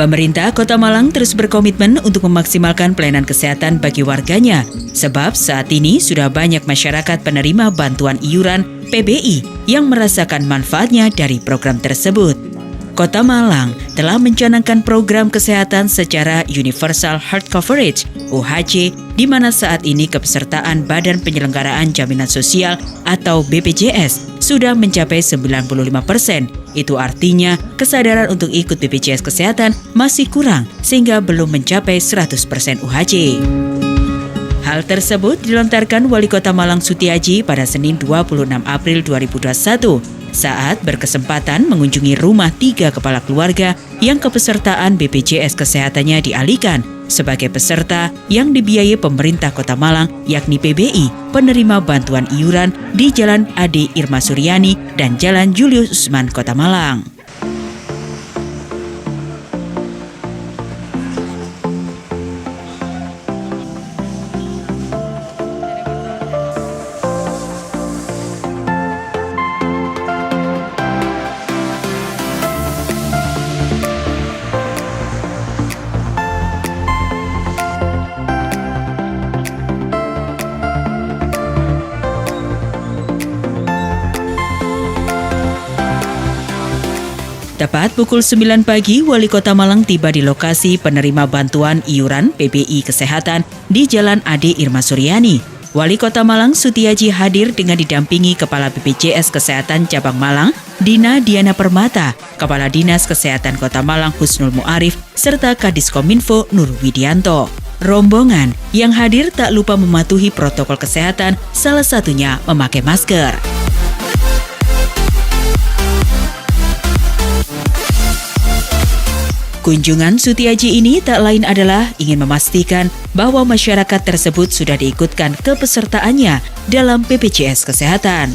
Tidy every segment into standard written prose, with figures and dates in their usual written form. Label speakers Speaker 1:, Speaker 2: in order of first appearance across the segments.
Speaker 1: Pemerintah Kota Malang terus berkomitmen untuk memaksimalkan pelayanan kesehatan bagi warganya, sebab saat ini sudah banyak masyarakat penerima bantuan iuran PBI yang merasakan manfaatnya dari program tersebut. Kota Malang telah mencanangkan program kesehatan secara Universal Health Coverage (UHC), di mana saat ini kepesertaan Badan Penyelenggaraan Jaminan Sosial atau BPJS sudah mencapai 95%. Itu artinya kesadaran untuk ikut BPJS Kesehatan masih kurang sehingga belum mencapai 100% UHC. Hal tersebut dilontarkan Wali Kota Malang Sutiaji pada Senin 26 April 2021 saat berkesempatan mengunjungi rumah 3 kepala keluarga yang kepesertaan BPJS Kesehatannya dialihkan sebagai peserta yang dibiayai pemerintah Kota Malang, yakni PBI, penerima bantuan iuran di Jalan Ade Irma Suryani dan Jalan Julius Usman, Kota Malang. Tepat pukul 9 pagi, Wali Kota Malang tiba di lokasi penerima bantuan iuran PBI Kesehatan di Jalan Ade Irma Suryani. Wali Kota Malang Sutiaji hadir dengan didampingi Kepala BPJS Kesehatan Cabang Malang, Dina Diana Permata, Kepala Dinas Kesehatan Kota Malang Husnul Muarif, serta Kadiskominfo Nur Widianto. Rombongan yang hadir tak lupa mematuhi protokol kesehatan, salah satunya memakai masker. Kunjungan Sutiaji ini tak lain adalah ingin memastikan bahwa masyarakat tersebut sudah diikutkan kepesertaannya dalam BPJS Kesehatan.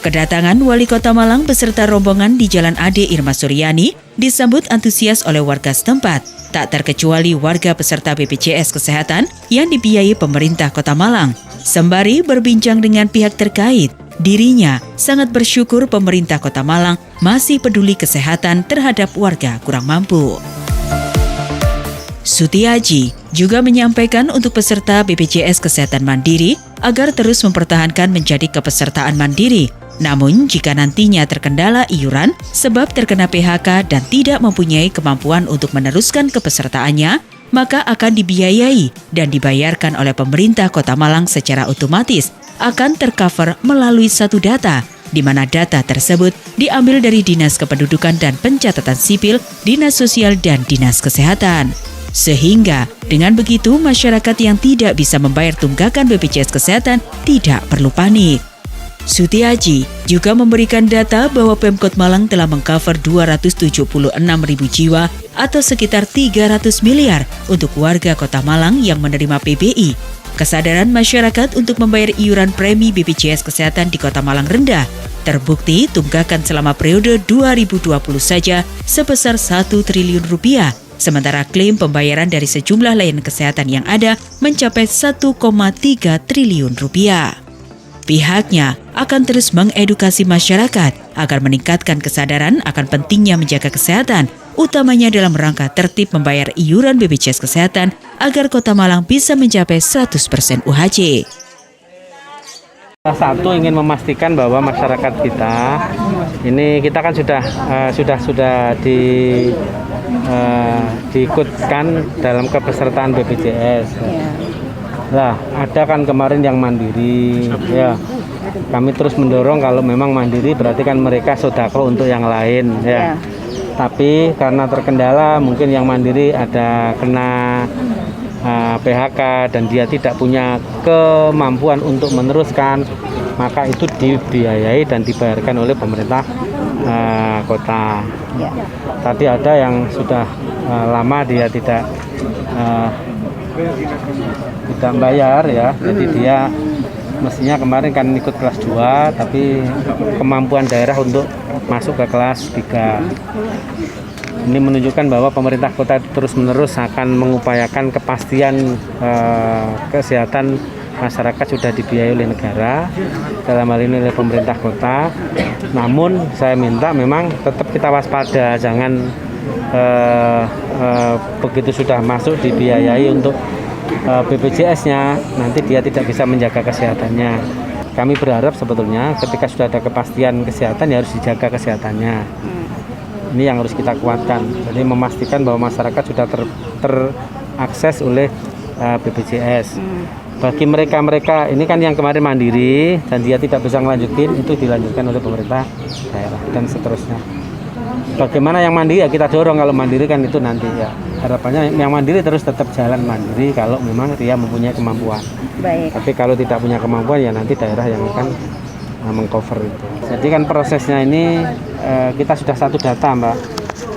Speaker 1: Kedatangan Wali Kota Malang beserta rombongan di Jalan Ade Irma Suryani disambut antusias oleh warga setempat, tak terkecuali warga peserta BPJS Kesehatan yang dibiayai pemerintah Kota Malang. Sembari berbincang dengan pihak terkait, dirinya sangat bersyukur pemerintah Kota Malang masih peduli kesehatan terhadap warga kurang mampu. Sutiaji juga menyampaikan untuk peserta BPJS Kesehatan Mandiri agar terus mempertahankan menjadi kepesertaan mandiri. Namun jika nantinya terkendala iuran sebab terkena PHK dan tidak mempunyai kemampuan untuk meneruskan kepesertaannya, maka akan dibiayai dan dibayarkan oleh pemerintah Kota Malang secara otomatis, akan tercover melalui satu data, di mana data tersebut diambil dari Dinas Kependudukan dan Pencatatan Sipil, Dinas Sosial, dan Dinas Kesehatan. Sehingga dengan begitu masyarakat yang tidak bisa membayar tunggakan BPJS Kesehatan tidak perlu panik. Sutiaji juga memberikan data bahwa Pemkot Malang telah mengcover 276.000 jiwa atau sekitar 300 miliar untuk warga Kota Malang yang menerima PBI. Kesadaran masyarakat untuk membayar iuran premi BPJS Kesehatan di Kota Malang rendah. Terbukti tunggakan selama periode 2020 saja sebesar 1 triliun rupiah. Sementara klaim pembayaran dari sejumlah layanan kesehatan yang ada mencapai 1,3 triliun rupiah. Pihaknya akan terus mengedukasi masyarakat agar meningkatkan kesadaran akan pentingnya menjaga kesehatan, utamanya dalam rangka tertib membayar iuran BPJS Kesehatan agar Kota Malang bisa mencapai 100% UHC.
Speaker 2: Satu, ingin memastikan bahwa masyarakat kita ini kita kan sudah diikutkan dalam kepesertaan BPJS. Nah, ada kan kemarin yang mandiri, ya. Kami terus mendorong kalau memang mandiri berarti kan mereka sodako untuk yang lain, ya. Tapi karena terkendala mungkin yang mandiri ada kena PHK dan dia tidak punya kemampuan untuk meneruskan, maka itu dibiayai dan dibayarkan oleh pemerintah kota. Tadi ada yang sudah lama dia tidak bayar, ya, jadi dia mestinya kemarin kan ikut kelas 2 tapi kemampuan daerah untuk masuk ke kelas 3. Ini menunjukkan bahwa pemerintah kota terus-menerus akan mengupayakan kepastian kesehatan masyarakat sudah dibiayai oleh negara, dalam hal ini oleh pemerintah kota. Namun saya minta memang tetap kita waspada, jangan begitu sudah masuk dibiayai untuk BPJS-nya, nanti dia tidak bisa menjaga kesehatannya. Kami berharap sebetulnya ketika sudah ada kepastian kesehatan ya harus dijaga kesehatannya. Ini yang harus kita kuatkan. Jadi memastikan bahwa masyarakat sudah terakses oleh BPJS. Bagi mereka ini kan yang kemarin mandiri dan dia tidak bisa melanjutin, itu dilanjutkan oleh pemerintah daerah dan seterusnya. Bagaimana yang mandiri ya kita dorong, kalau mandiri kan itu nanti ya harapannya yang mandiri terus tetap jalan mandiri kalau memang dia mempunyai kemampuan.
Speaker 3: Baik.
Speaker 2: Tapi kalau tidak punya kemampuan ya nanti daerah yang akan mengcover itu. Jadi kan prosesnya ini kita sudah satu data Mbak,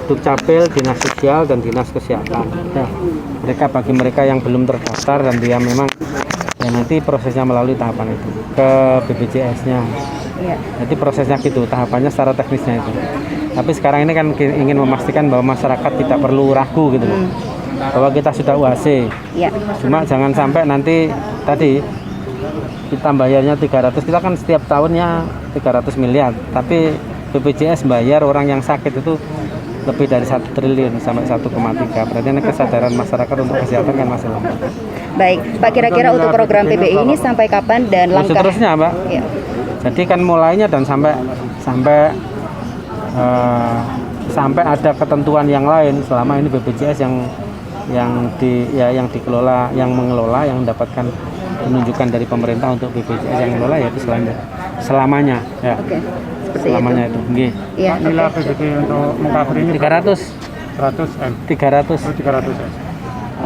Speaker 2: Dukcapil, Dinas Sosial dan Dinas Kesehatan. Ya, bagi mereka yang belum terdaftar dan dia memang ya nanti prosesnya melalui tahapan itu ke BPJS-nya.
Speaker 3: Ya.
Speaker 2: Jadi prosesnya gitu, tahapannya secara teknisnya itu. Tapi sekarang ini kan ingin memastikan bahwa masyarakat tidak perlu ragu gitu loh. Bahwa kita sudah UHC.
Speaker 3: Ya.
Speaker 2: Cuma jangan sampai nanti tadi kita bayarnya 300, kita kan setiap tahunnya 300 miliar. Tapi BPJS bayar orang yang sakit itu lebih dari 1 triliun sampai 1,3. Berarti ini kesadaran masyarakat untuk kesehatan kan masih lambat.
Speaker 3: Baik, Pak, kira-kira untuk program PBI ini sampai kapan dan langkah?
Speaker 2: Seterusnya Mbak.
Speaker 3: Ya.
Speaker 2: Jadi kan mulainya dan sampai ada ketentuan yang lain. Selama ini BPJS yang dikelola, yang mengelola, yang mendapatkan penunjukan dari pemerintah untuk BPJS yang mengelola yaitu selamanya ya.
Speaker 3: Oke. Seperti
Speaker 2: Selamanya
Speaker 3: itu.
Speaker 2: Nggih.
Speaker 3: Iya.
Speaker 4: Nilai PBB untuk mengcover ini
Speaker 2: 300
Speaker 4: 100 M.
Speaker 2: 300
Speaker 4: 300 M.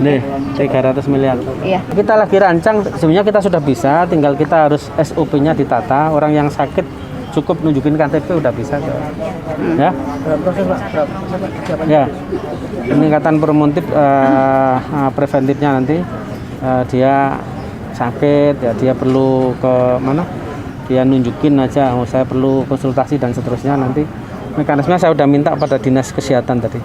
Speaker 2: nih 300 miliar.
Speaker 3: Iya.
Speaker 2: Kita lagi rancang, sebenarnya kita sudah bisa, tinggal kita harus SOP-nya ditata. Orang yang sakit cukup nunjukin KTP udah bisa. Ya.
Speaker 4: Proses Pak,
Speaker 2: Ya. Peningkatan promotif preventifnya nanti dia sakit ya dia perlu ke mana? Dia nunjukin aja, saya perlu konsultasi dan seterusnya, nanti mekanisme saya udah minta pada Dinas Kesehatan tadi.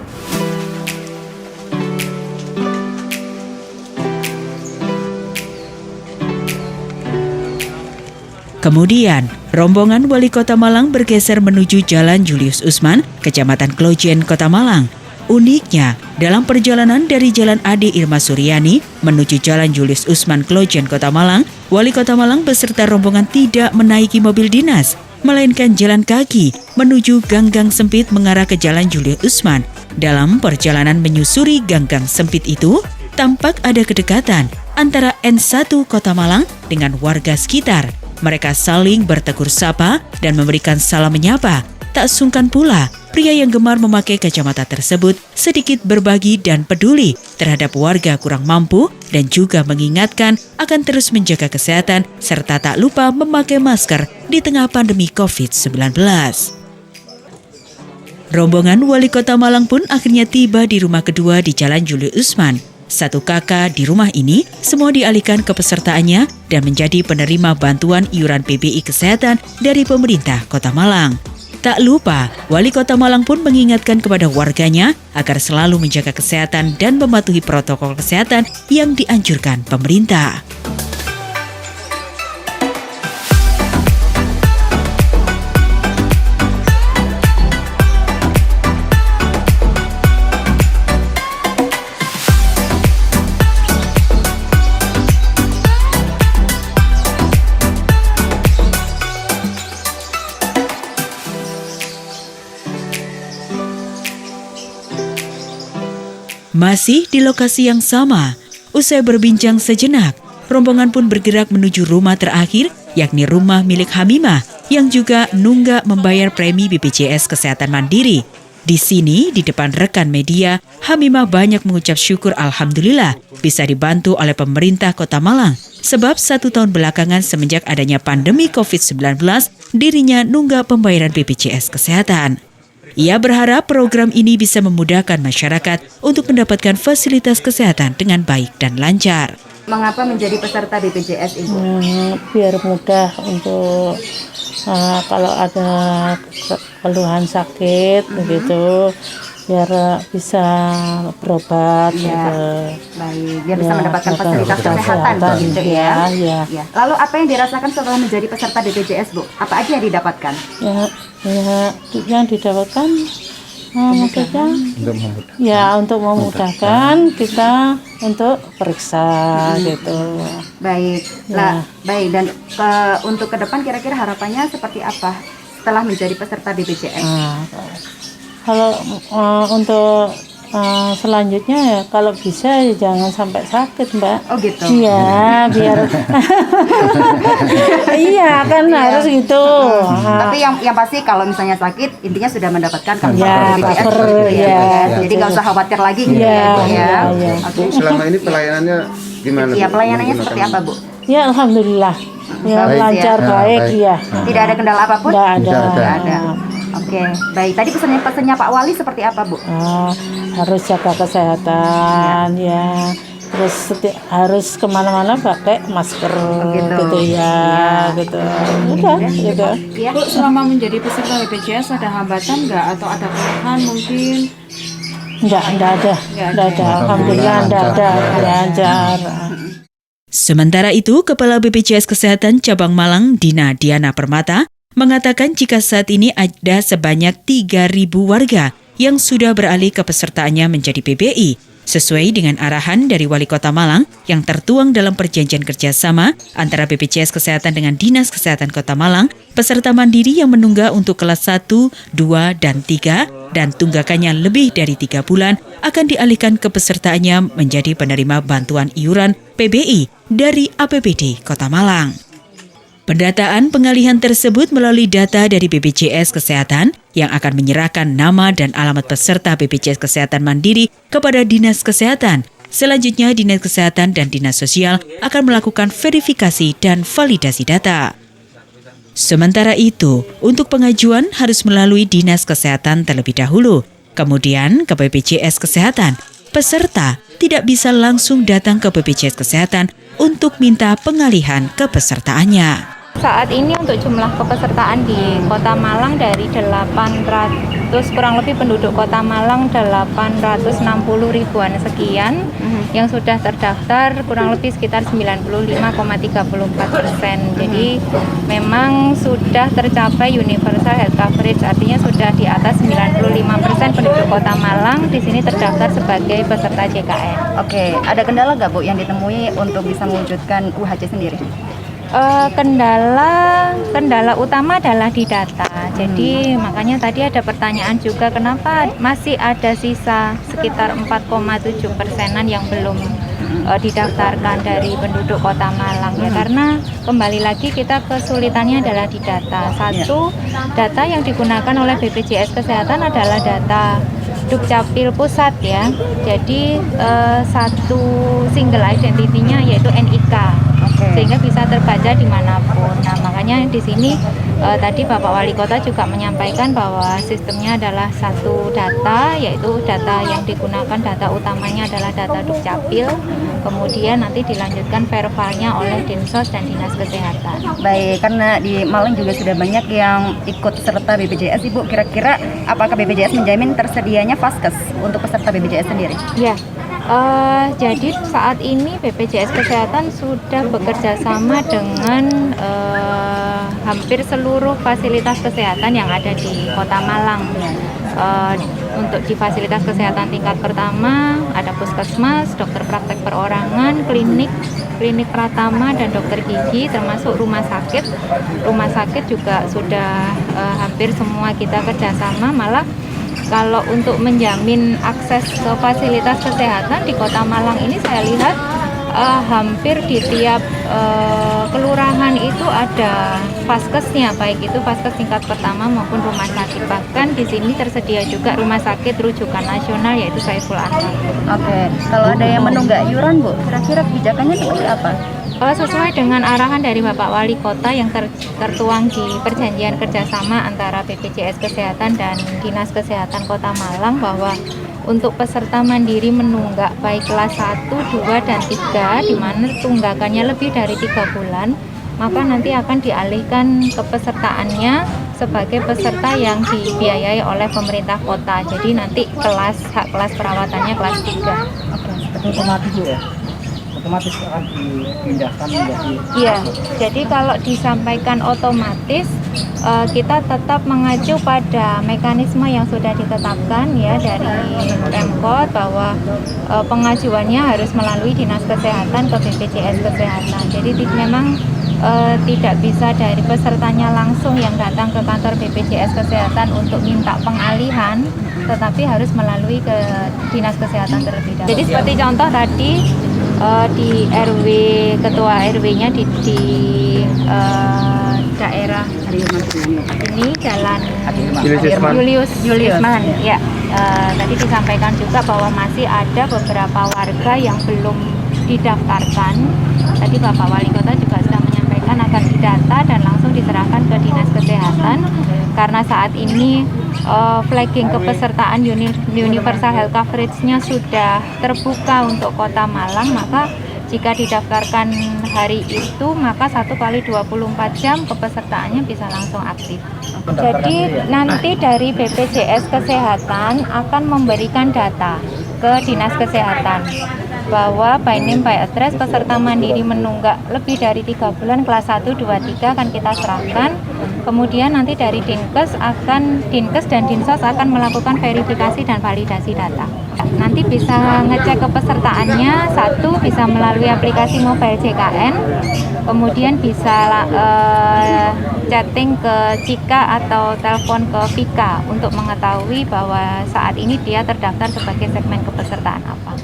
Speaker 1: Kemudian, rombongan Wali Kota Malang bergeser menuju Jalan Julius Usman, Kecamatan Klojen, Kota Malang. Uniknya, dalam perjalanan dari Jalan Ade Irma Suryani menuju Jalan Julius Usman Klojen, Kota Malang, Wali Kota Malang beserta rombongan tidak menaiki mobil dinas, melainkan jalan kaki menuju gang-gang sempit mengarah ke Jalan Julius Usman. Dalam perjalanan menyusuri gang-gang sempit itu, tampak ada kedekatan antara N1 Kota Malang dengan warga sekitar. Mereka saling bertegur sapa dan memberikan salam menyapa. Tak sungkan pula, pria yang gemar memakai kacamata tersebut sedikit berbagi dan peduli terhadap warga kurang mampu dan juga mengingatkan akan terus menjaga kesehatan serta tak lupa memakai masker di tengah pandemi COVID-19. Rombongan Wali Kota Malang pun akhirnya tiba di rumah kedua di Jalan Julius Usman. Satu kakak di rumah ini semua dialihkan kepesertaannya dan menjadi penerima bantuan iuran PBI Kesehatan dari pemerintah Kota Malang. Tak lupa, Wali Kota Malang pun mengingatkan kepada warganya agar selalu menjaga kesehatan dan mematuhi protokol kesehatan yang dianjurkan pemerintah. Masih di lokasi yang sama, usai berbincang sejenak, rombongan pun bergerak menuju rumah terakhir, yakni rumah milik Hamimah, yang juga nunggak membayar premi BPJS Kesehatan Mandiri. Di sini, di depan rekan media, Hamimah banyak mengucap syukur alhamdulillah bisa dibantu oleh pemerintah Kota Malang. Sebab 1 tahun belakangan semenjak adanya pandemi COVID-19, dirinya nunggak pembayaran BPJS Kesehatan. Ia berharap program ini bisa memudahkan masyarakat untuk mendapatkan fasilitas kesehatan dengan baik dan lancar.
Speaker 3: Mengapa menjadi peserta BPJS Ibu?
Speaker 5: Biar mudah untuk kalau ada keluhan sakit begitu, biar bisa berobat gitu.
Speaker 3: Baik, biar bisa mendapatkan fasilitas kesehatan gitu ya.
Speaker 5: Ya.
Speaker 3: Lalu apa yang dirasakan setelah menjadi peserta BPJS Bu? Apa aja yang didapatkan?
Speaker 5: Ya, yang didapatkan Maksudnya ya untuk memudahkan kita untuk periksa gitu.
Speaker 3: Baik,
Speaker 5: Ya.
Speaker 3: baik. Dan untuk ke depan kira-kira harapannya seperti apa setelah menjadi peserta BPJS?
Speaker 5: Nah, kalau untuk selanjutnya ya kalau bisa ya jangan sampai sakit, Mbak.
Speaker 3: Oh gitu.
Speaker 5: Iya, biar iya kan harus gitu.
Speaker 3: Tapi yang pasti kalau misalnya sakit intinya sudah mendapatkan
Speaker 5: Ya,
Speaker 3: BPJS
Speaker 5: cover,
Speaker 3: seperti itu
Speaker 5: ya,
Speaker 3: kan. Jadi
Speaker 5: betul.
Speaker 3: nggak usah khawatir lagi gitu
Speaker 5: Iya,
Speaker 3: ya, Bu, ya.
Speaker 5: iya, iya.
Speaker 3: Oke.
Speaker 6: Selama ini pelayanannya gimana?
Speaker 3: Iya,
Speaker 6: Bu?
Speaker 3: pelayanannya
Speaker 6: Menggunakan-
Speaker 3: seperti apa, Bu?
Speaker 5: Ya alhamdulillah. Ya
Speaker 3: Bagus,
Speaker 5: lancar
Speaker 6: ya.
Speaker 5: baik
Speaker 6: Baik.
Speaker 5: ya.
Speaker 3: Tidak ada kendala apapun?
Speaker 5: Nggak ada.
Speaker 3: Nggak ada. Oke, baik. Tadi pesannya Pak Wali seperti apa, Bu?
Speaker 5: Harus jaga kesehatan ya. Terus harus kemana-mana pakai masker
Speaker 3: gitu.
Speaker 5: gitu ya, gitu. Udah, gitu.
Speaker 3: Iya.
Speaker 7: Bu, selama menjadi peserta BPJS ada hambatan nggak atau ada keluhan mungkin?
Speaker 5: Enggak ada. Enggak ada. Alhamdulillah enggak ada. Lancar.
Speaker 1: Sementara itu, Kepala BPJS Kesehatan Cabang Malang, Dina Diana Permata, mengatakan jika saat ini ada sebanyak 3.000 warga yang sudah beralih kepesertaannya menjadi PBI, sesuai dengan arahan dari Wali Kota Malang yang tertuang dalam perjanjian kerjasama antara BPJS Kesehatan dengan Dinas Kesehatan Kota Malang, peserta mandiri yang menunggak untuk kelas 1, 2, dan 3, dan tunggakannya lebih dari 3 bulan akan dialihkan kepesertaannya menjadi penerima bantuan iuran PBI dari APBD Kota Malang. Pendataan pengalihan tersebut melalui data dari BPJS Kesehatan yang akan menyerahkan nama dan alamat peserta BPJS Kesehatan Mandiri kepada Dinas Kesehatan. Selanjutnya, Dinas Kesehatan dan Dinas Sosial akan melakukan verifikasi dan validasi data. Sementara itu, untuk pengajuan harus melalui Dinas Kesehatan terlebih dahulu, kemudian ke BPJS Kesehatan. Peserta tidak bisa langsung datang ke BPJS Kesehatan untuk minta pengalihan kepesertaannya.
Speaker 8: Saat ini untuk jumlah kepesertaan di Kota Malang dari 800 kurang lebih penduduk Kota Malang 860 ribuan sekian yang sudah terdaftar kurang lebih sekitar 95,34%. Jadi memang sudah tercapai universal health coverage, artinya sudah di atas 95% penduduk Kota Malang di sini terdaftar sebagai peserta JKN.
Speaker 3: Oke, ada kendala nggak, Bu, yang ditemui untuk bisa mewujudkan UHC sendiri?
Speaker 8: Kendala utama adalah di data. Jadi makanya tadi ada pertanyaan juga kenapa masih ada sisa sekitar 4,7%-an yang belum didaftarkan dari penduduk Kota Malang ya, karena kembali lagi kita kesulitannya adalah di data. Satu, data yang digunakan oleh BPJS Kesehatan adalah data Dukcapil Pusat ya. Jadi satu single identity-nya yaitu NIK. Sehingga bisa terbaca dimanapun. Nah, makanya di sini tadi Bapak Wali Kota juga menyampaikan bahwa sistemnya adalah satu data, yaitu data yang digunakan, data utamanya adalah data Dukcapil, kemudian nanti dilanjutkan verbalnya oleh Dinsos dan Dinas Kesehatan.
Speaker 3: Baik, karena di Malang juga sudah banyak yang ikut serta BPJS, Ibu. Kira-kira apakah BPJS menjamin tersedianya vaskes untuk peserta BPJS sendiri?
Speaker 8: Ya. Jadi saat ini BPJS Kesehatan sudah bekerja sama dengan hampir seluruh fasilitas kesehatan yang ada di Kota Malang. Untuk di fasilitas kesehatan tingkat pertama ada puskesmas, dokter praktek perorangan, klinik Pratama dan dokter gigi, termasuk rumah sakit. Rumah sakit juga sudah hampir semua kita kerjasama. Malah kalau untuk menjamin akses ke fasilitas kesehatan di Kota Malang ini saya lihat hampir di tiap kelurahan itu ada vaskesnya, baik itu vaskes tingkat pertama maupun rumah sakit. Bahkan di sini tersedia juga rumah sakit rujukan nasional yaitu Saiful Anwar.
Speaker 3: Oke, kalau ada yang menunggak iuran, Bu, kira-kira kebijakannya seperti apa?
Speaker 8: Sesuai dengan arahan dari Bapak Wali Kota yang tertuang di perjanjian kerjasama antara BPJS Kesehatan dan Dinas Kesehatan Kota Malang, bahwa untuk peserta mandiri menunggak baik kelas 1, 2, dan 3 di mana tunggakannya lebih dari 3 bulan, maka nanti akan dialihkan kepesertaannya sebagai peserta yang dibiayai oleh pemerintah kota. Jadi nanti hak kelas perawatannya kelas 3.
Speaker 4: Itu otomatis, Bu, ya? otomatis akan dipindahkan menjadi.
Speaker 8: Iya, jadi kalau disampaikan otomatis kita tetap mengacu pada mekanisme yang sudah ditetapkan ya dari Pemkot bahwa pengajuannya harus melalui Dinas Kesehatan ke BPJS Kesehatan. Jadi memang tidak bisa dari pesertanya langsung yang datang ke kantor BPJS Kesehatan untuk minta pengalihan, tetapi harus melalui ke Dinas Kesehatan terlebih dahulu. Jadi seperti contoh tadi di RW, ketua RW-nya di daerah ini Jalan Julius Isman ya. Tadi disampaikan juga bahwa masih ada beberapa warga yang belum didaftarkan. Tadi Bapak Wali Kota juga sudah menyampaikan akan didata dan langsung diserahkan ke Dinas Kesehatan karena saat ini flagging kepesertaan Universal Health Coverage-nya sudah terbuka untuk Kota Malang, maka jika didaftarkan hari itu maka 1 kali 24 jam kepesertaannya bisa langsung aktif. Jadi nanti dari BPJS Kesehatan akan memberikan data ke Dinas Kesehatan bahwa by name by address peserta mandiri menunggak lebih dari 3 bulan kelas 1, 2, 3 akan kita serahkan. Kemudian nanti dari Dinkes dan Dinsos akan melakukan verifikasi dan validasi data. Nanti bisa ngecek kepesertaannya, satu bisa melalui aplikasi mobile JKN, kemudian bisa chatting ke Cika atau telepon ke Vika untuk mengetahui bahwa saat ini dia terdaftar sebagai segmen kepesertaan apa.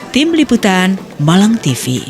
Speaker 1: Tim Liputan Malang TV.